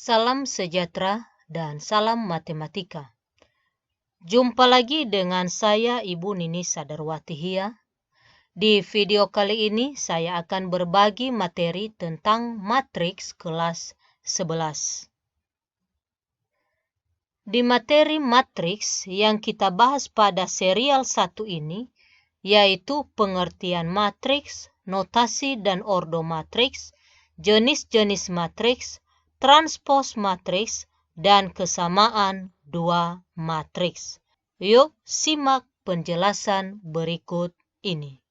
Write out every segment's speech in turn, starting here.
Salam sejahtera dan salam matematika. Jumpa lagi dengan saya Ibu Nini Sadarwati Hia. Di video kali ini saya akan berbagi materi tentang matriks kelas 11. Di materi matriks yang kita bahas pada serial 1 ini, yaitu pengertian matriks, notasi dan ordo matriks, jenis-jenis matriks, transpos matriks, dan kesamaan dua matriks. Yuk simak penjelasan berikut ini.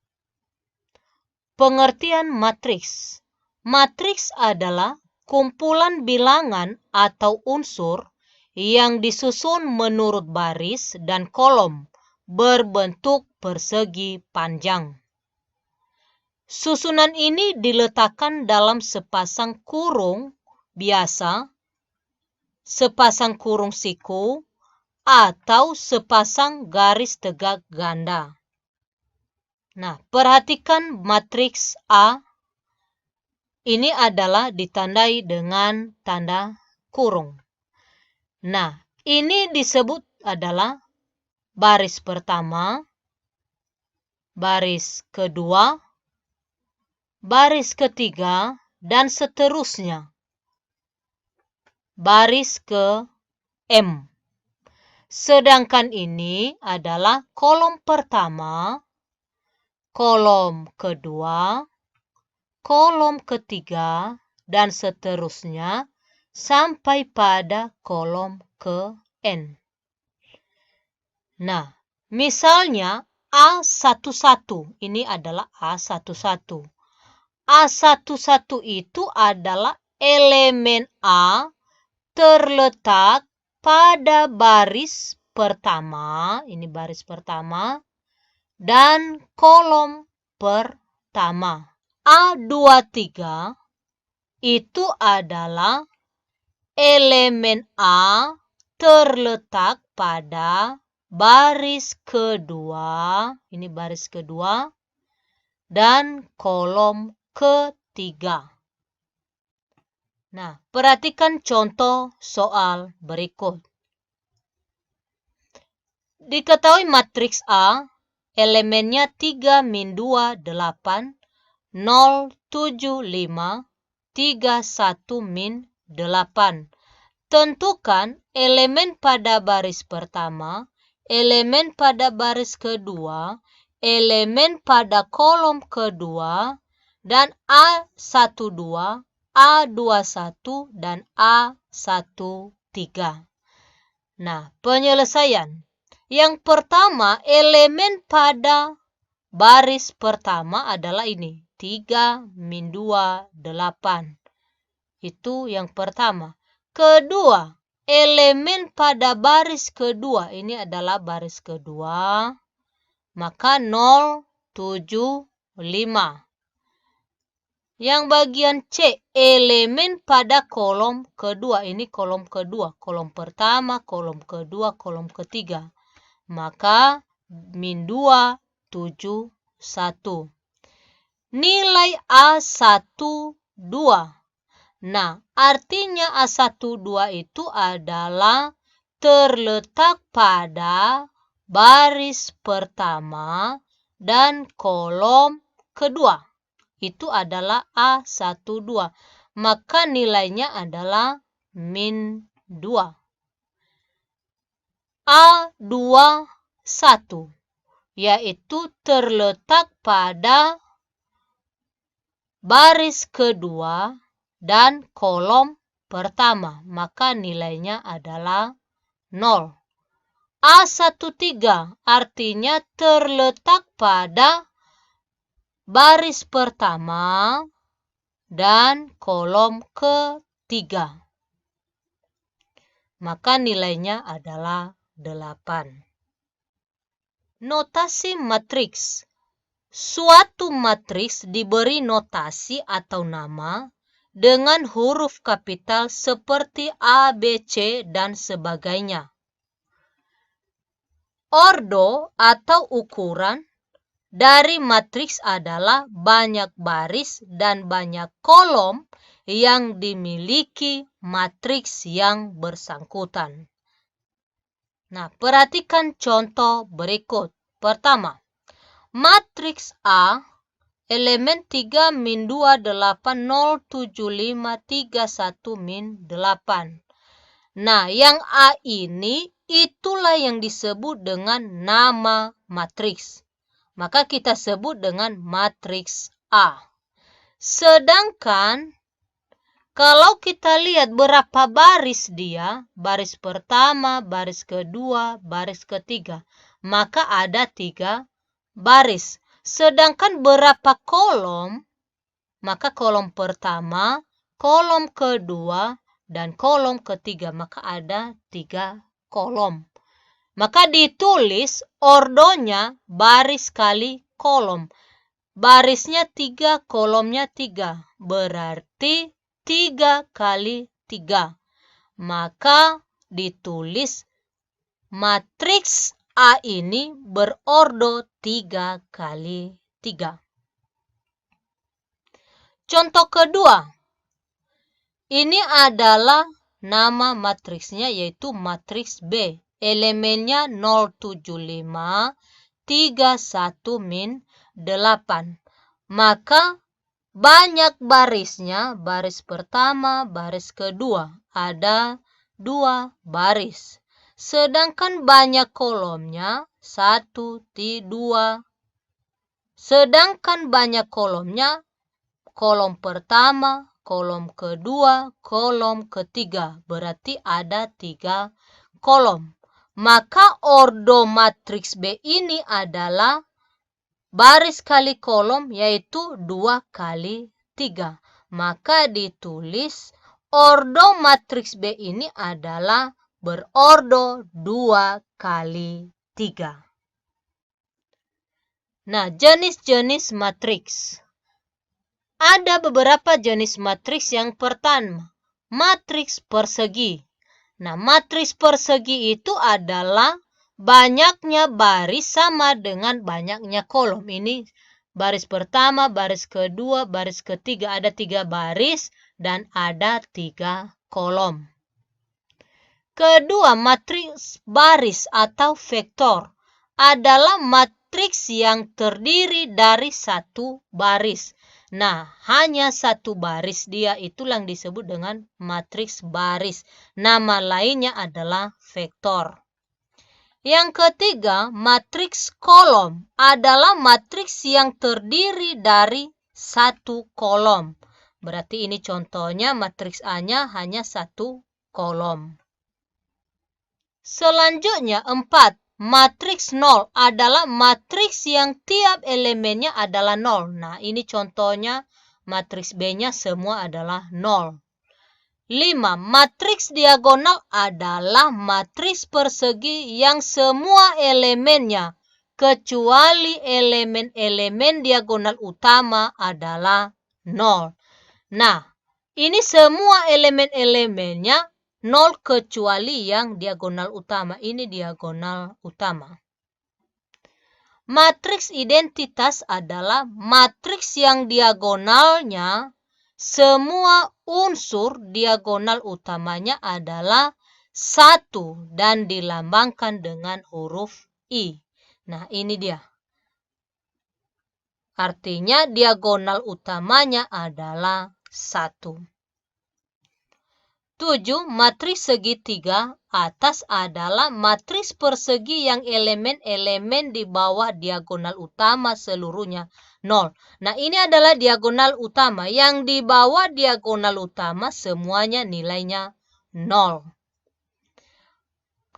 Pengertian matriks. Matriks adalah kumpulan bilangan atau unsur yang disusun menurut baris dan kolom berbentuk persegi panjang. Susunan ini diletakkan dalam sepasang kurung biasa, sepasang kurung siku, atau sepasang garis tegak ganda. Nah, perhatikan matriks A. Ini adalah ditandai dengan tanda kurung. Nah, ini disebut adalah baris pertama, baris kedua, baris ketiga, dan seterusnya. Baris ke M. Sedangkan ini adalah kolom pertama, kolom kedua, kolom ketiga, dan seterusnya sampai pada kolom ke N. Nah, misalnya A11, ini adalah A11. A11 itu adalah elemen A terletak pada baris pertama, ini baris pertama, dan kolom pertama. A23 itu adalah elemen A terletak pada baris kedua, ini baris kedua, dan kolom ketiga. Nah, perhatikan contoh soal berikut. Diketahui matriks A, elemennya 3 min 2, 8, 0, 7, 5, 3, 1 min 8. Tentukan elemen pada baris pertama, elemen pada baris kedua, elemen pada kolom kedua, dan A12, A21, dan A13. Nah, penyelesaian. Yang pertama, elemen pada baris pertama adalah ini, 3 min 2, 8. Itu yang pertama. Kedua, elemen pada baris kedua, ini adalah baris kedua, maka 0, 7, 5. Yang bagian C, elemen pada kolom kedua, ini kolom kedua, kolom pertama, kolom kedua, kolom ketiga, maka min 2, 7, 1. Nilai A12. Nah, artinya A12 itu adalah terletak pada baris pertama dan kolom kedua. Itu adalah A12. Maka nilainya adalah min 2. A21 yaitu terletak pada baris kedua dan kolom pertama, maka nilainya adalah 0. A13 artinya terletak pada baris pertama dan kolom ketiga, maka nilainya adalah 8. Notasi matriks. Suatu matriks diberi notasi atau nama dengan huruf kapital seperti A, B, C, dan sebagainya. Ordo atau ukuran dari matriks adalah banyak baris dan banyak kolom yang dimiliki matriks yang bersangkutan. Nah, perhatikan contoh berikut. Pertama, matriks A, elemen 3 min 2, 8, 0, 7, 5, 3, 1, min 8. Nah, yang A ini itulah yang disebut dengan nama matriks. Maka kita sebut dengan matriks A. Sedangkan kalau kita lihat berapa baris dia, baris pertama, baris kedua, baris ketiga, maka ada 3 baris. Sedangkan berapa kolom, maka kolom pertama, kolom kedua, dan kolom ketiga, maka ada 3 kolom. Maka ditulis ordonya baris kali kolom. Barisnya 3, kolomnya 3. Berarti 3 kali 3. Maka ditulis matriks A ini berordo 3 kali 3. Contoh kedua. Ini adalah nama matriksnya yaitu matriks B. Elemennya 075, 31, min 8. Maka banyak barisnya, baris pertama, baris kedua, ada 2 baris. Sedangkan banyak kolomnya, 1, 2. Sedangkan banyak kolomnya, kolom pertama, kolom kedua, kolom ketiga. Berarti ada 3 kolom. Maka ordo matriks B ini adalah baris kali kolom yaitu 2 kali 3. Maka ditulis ordo matriks B ini adalah berordo 2 kali 3. Nah, jenis-jenis matriks. Ada beberapa jenis matriks. Yang pertama, matriks persegi. Nah, matriks persegi itu adalah banyaknya baris sama dengan banyaknya kolom. Ini baris pertama, baris kedua, baris ketiga. Ada 3 baris dan ada 3 kolom. Kedua, matriks baris atau vektor adalah matriks yang terdiri dari 1 baris. Nah, hanya 1 baris dia, itulah yang disebut dengan matriks baris. Nama lainnya adalah vektor. Yang ketiga, matriks kolom adalah matriks yang terdiri dari 1 kolom. Berarti ini contohnya matriks A-nya hanya 1 kolom. Selanjutnya 4. Matriks 0 adalah matriks yang tiap elemennya adalah 0. Nah, ini contohnya matriks B-nya semua adalah 0. 5. Matriks diagonal adalah matriks persegi yang semua elemennya kecuali elemen-elemen diagonal utama adalah 0. Nah, ini semua elemen-elemennya 0 kecuali yang diagonal utama. Ini diagonal utama. Matriks identitas adalah matriks yang diagonalnya semua unsur diagonal utamanya adalah 1 dan dilambangkan dengan huruf I. Nah, ini dia. Artinya diagonal utamanya adalah 1. 7. Matriks segitiga atas adalah matriks persegi yang elemen-elemen di bawah diagonal utama seluruhnya 0. Nah, ini adalah diagonal utama. Yang di bawah diagonal utama semuanya nilainya 0.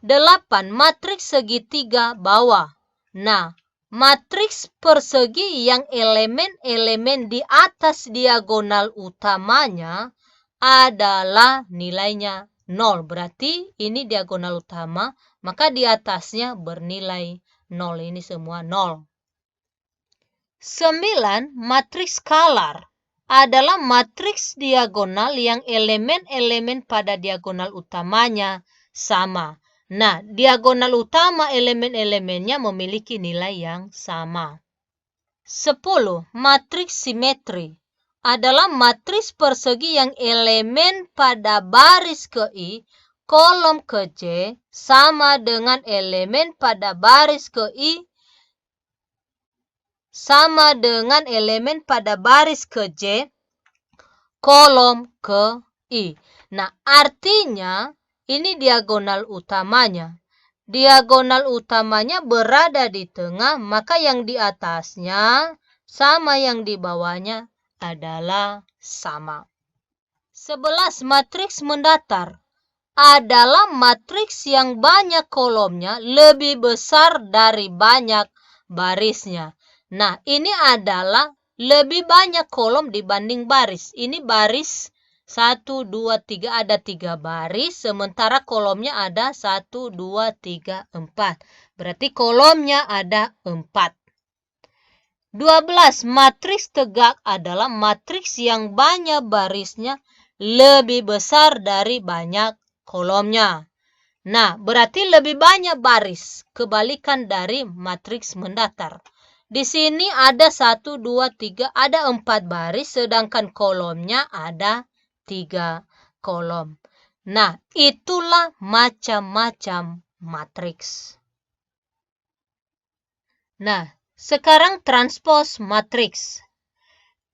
8. Matriks segitiga bawah. Nah, matriks persegi yang elemen-elemen di atas diagonal utamanya adalah nilainya 0. Berarti ini diagonal utama, maka di atasnya bernilai 0. Ini semua 0. 9. Matriks skalar adalah matriks diagonal yang elemen-elemen pada diagonal utamanya sama. Nah, diagonal utama elemen-elemennya memiliki nilai yang sama. 10. Matriks simetri adalah matriks persegi yang elemen pada baris ke I, kolom ke J sama dengan elemen pada baris ke I sama dengan elemen pada baris ke J, kolom ke I. Nah, artinya ini diagonal utamanya. Diagonal utamanya berada di tengah, maka yang di atasnya sama yang di bawahnya adalah sama. 11. Matriks mendatar adalah matriks yang banyak kolomnya lebih besar dari banyak barisnya. Nah, ini adalah lebih banyak kolom dibanding baris. Ini baris 1, 2, 3, ada 3 baris, sementara kolomnya ada 1, 2, 3, 4. Berarti kolomnya ada 4. 12. Matriks tegak adalah matriks yang banyak barisnya lebih besar dari banyak kolomnya. Nah, berarti lebih banyak baris, kebalikan dari matriks mendatar. Di sini ada 1, 2, 3, ada 4 baris, sedangkan kolomnya ada 3 kolom. Nah, itulah macam-macam matriks. Nah, sekarang transpos matriks.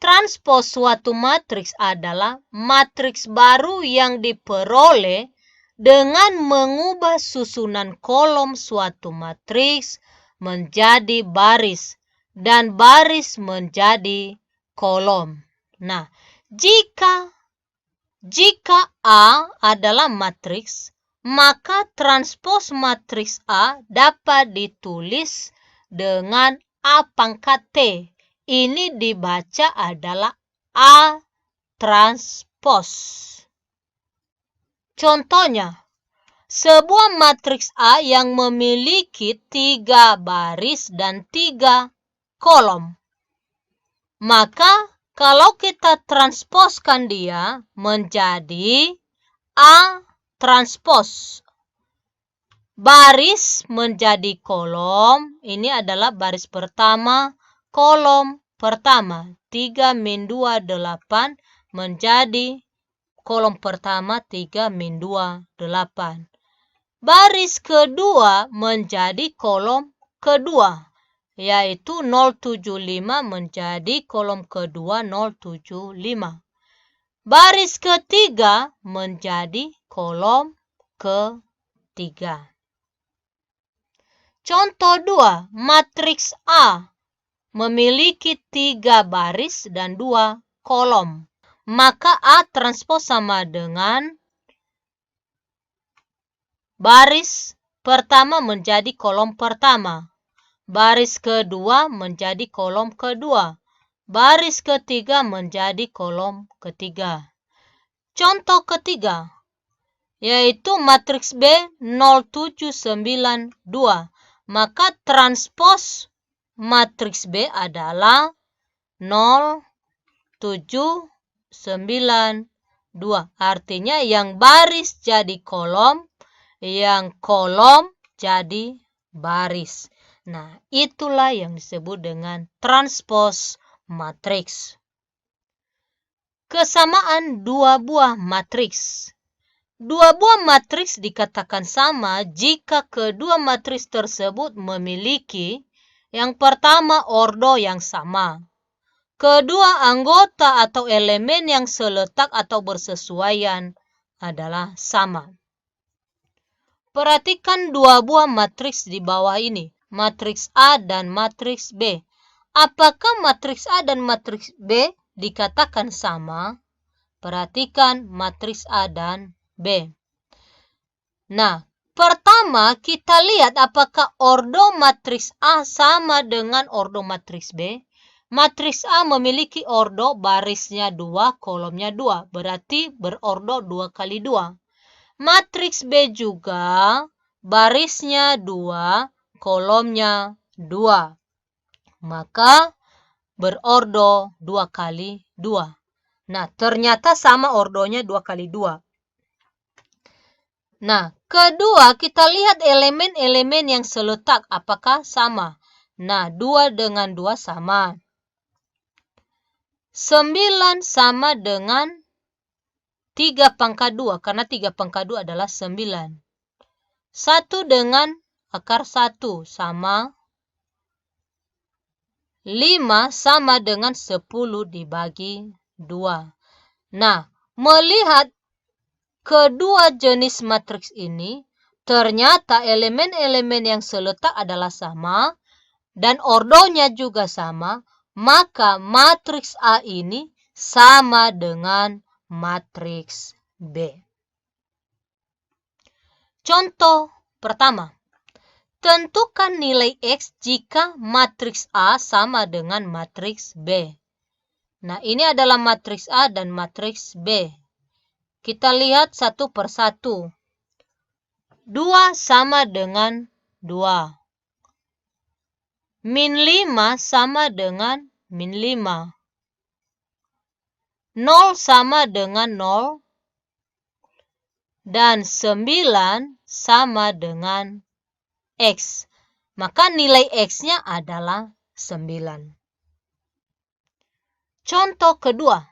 Transpos suatu matriks adalah matriks baru yang diperoleh dengan mengubah susunan kolom suatu matriks menjadi baris dan baris menjadi kolom. Nah, jika A adalah matriks, maka transpos matriks A dapat ditulis dengan A pangkat T. Ini dibaca adalah A transpos. Contohnya, sebuah matriks A yang memiliki 3 baris dan 3 kolom. Maka kalau kita transposkan dia menjadi A transpos. Baris menjadi kolom, ini adalah baris pertama, kolom pertama. 3 min 2, 8 menjadi kolom pertama 3 min 2, 8. Baris kedua menjadi kolom kedua, yaitu 075 menjadi kolom kedua 075. Baris ketiga menjadi kolom ketiga. Contoh 2, matriks A memiliki 3 baris dan 2 kolom. Maka A transpos sama dengan baris pertama menjadi kolom pertama. Baris kedua menjadi kolom kedua. Baris ketiga menjadi kolom ketiga. Contoh ketiga, yaitu matriks B 0792. Maka transpos matriks B adalah 0792. Artinya yang baris jadi kolom, yang kolom jadi baris. Nah, itulah yang disebut dengan transpos matriks. Kesamaan dua buah matriks. Dua buah matriks dikatakan sama jika kedua matriks tersebut memiliki yang pertama ordo yang sama, kedua anggota atau elemen yang seletak atau bersesuaian adalah sama. Perhatikan dua buah matriks di bawah ini, matriks A dan matriks B. Apakah matriks A dan matriks B dikatakan sama? Perhatikan matriks A dan B. Nah, pertama kita lihat apakah ordo matriks A sama dengan ordo matriks B. Matriks A memiliki ordo barisnya 2, kolomnya 2. Berarti berordo 2 kali 2. Matriks B juga barisnya 2, kolomnya 2. Maka berordo 2 kali 2. Nah, ternyata sama ordonya 2 kali 2. Nah, kedua kita lihat elemen-elemen yang seletak apakah sama. Nah, 2 dengan 2 sama. 9 sama dengan 3 pangkat 2, karena 3 pangkat 2 adalah 9. 1 dengan akar 1 sama 5 sama dengan 10 dibagi 2. Nah, melihat kedua jenis matriks ini, ternyata elemen-elemen yang seletak adalah sama dan ordonya juga sama, maka matriks A ini sama dengan matriks B. Contoh pertama, tentukan nilai X jika matriks A sama dengan matriks B. Nah, ini adalah matriks A dan matriks B. Kita lihat satu persatu. 2 sama dengan 2. Min 5 sama dengan min 5. 0 sama dengan 0. Dan 9 sama dengan X. Maka nilai X-nya adalah 9. Contoh kedua.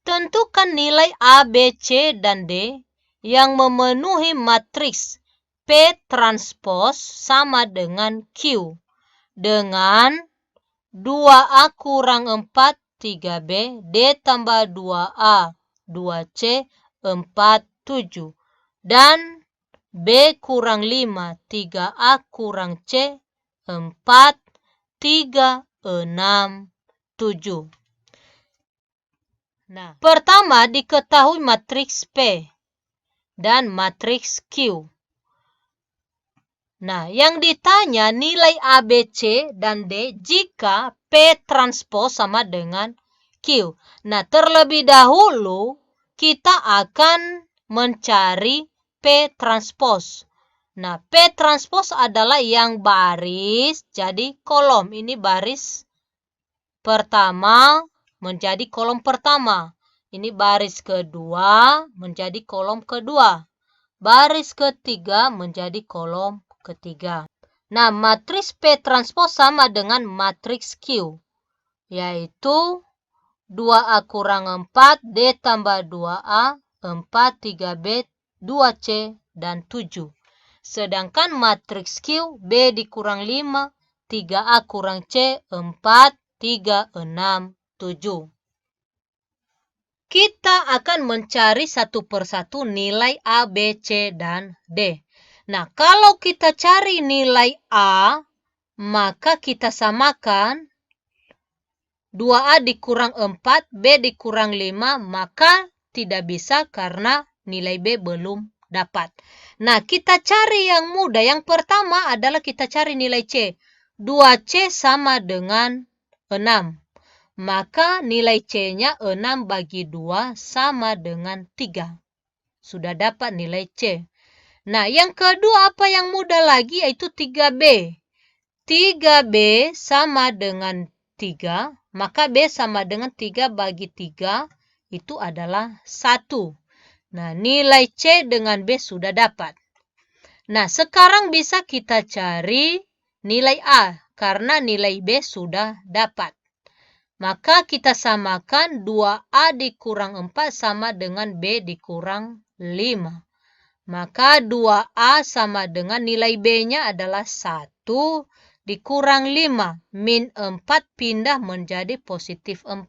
Tentukan nilai A, B, C, dan D yang memenuhi matriks P transpos sama dengan Q dengan 2A kurang 4, 3B, D tambah 2A, 2C, 4, 7. Dan B kurang 5, 3A kurang C, 4, 3, 6, 7. Nah, pertama diketahui matriks P dan matriks Q. Nah, yang ditanya nilai A, B, C, dan D jika P transpos sama dengan Q. Nah, terlebih dahulu kita akan mencari P transpos. Nah, P transpos adalah yang baris jadi kolom. Ini baris pertama menjadi kolom pertama. Ini baris kedua menjadi kolom kedua. Baris ketiga menjadi kolom ketiga. Nah, matriks P transpos sama dengan matriks Q, yaitu 2A kurang 4, D tambah 2A, 4, 3B, 2C, dan 7. Sedangkan matriks Q, B dikurang 5, 3A kurang C, 4, 3, 6, 7. Kita akan mencari satu persatu nilai A, B, C, dan D. Nah, kalau kita cari nilai A, maka kita samakan 2A dikurang 4, B dikurang 5, maka tidak bisa karena nilai B belum dapat. Nah, kita cari yang mudah. Yang pertama adalah kita cari nilai C. 2C sama dengan 6. Maka nilai C-nya 6 bagi 2 sama dengan 3. Sudah dapat nilai C. Nah, yang kedua apa yang mudah lagi yaitu 3B. 3B sama dengan 3, maka B sama dengan 3 bagi 3 itu adalah 1. Nah, nilai C dengan B sudah dapat. Nah, sekarang bisa kita cari nilai A karena nilai B sudah dapat. Maka kita samakan 2A dikurang 4 sama dengan B dikurang 5. Maka 2A sama dengan nilai B-nya adalah 1 dikurang 5. Min 4 pindah menjadi positif 4.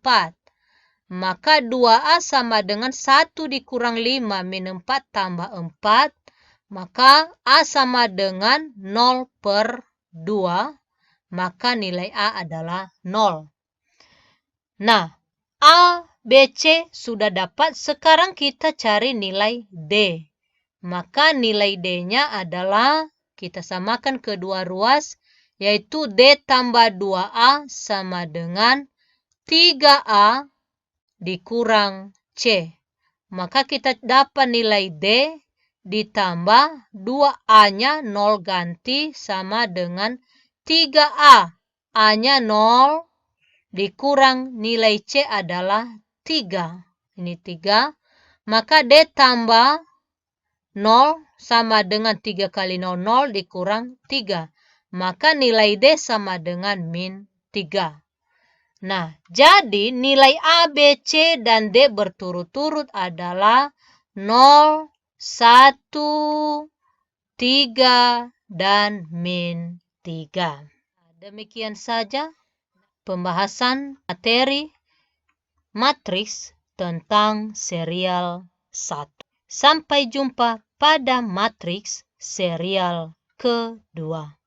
Maka 2A sama dengan 1 dikurang 5 min 4 tambah 4. Maka A sama dengan 0 per 2. Maka nilai A adalah 0. Nah, A, B, C sudah dapat. Sekarang kita cari nilai D. Maka nilai D-nya adalah kita samakan kedua ruas, yaitu D tambah 2A sama dengan 3A dikurang C. Maka kita dapat nilai D ditambah 2A-nya 0 ganti sama dengan 3A. A-nya 0 dikurang nilai C adalah 3. Ini 3. Maka D tambah 0 sama dengan 3 kali 0, 0 dikurang 3. Maka nilai D sama dengan min 3. Nah, jadi nilai A, B, C, dan D berturut-turut adalah 0, 1, 3, dan min 3. Demikian saja pembahasan materi matriks tentang serial 1. Sampai jumpa pada matriks serial kedua.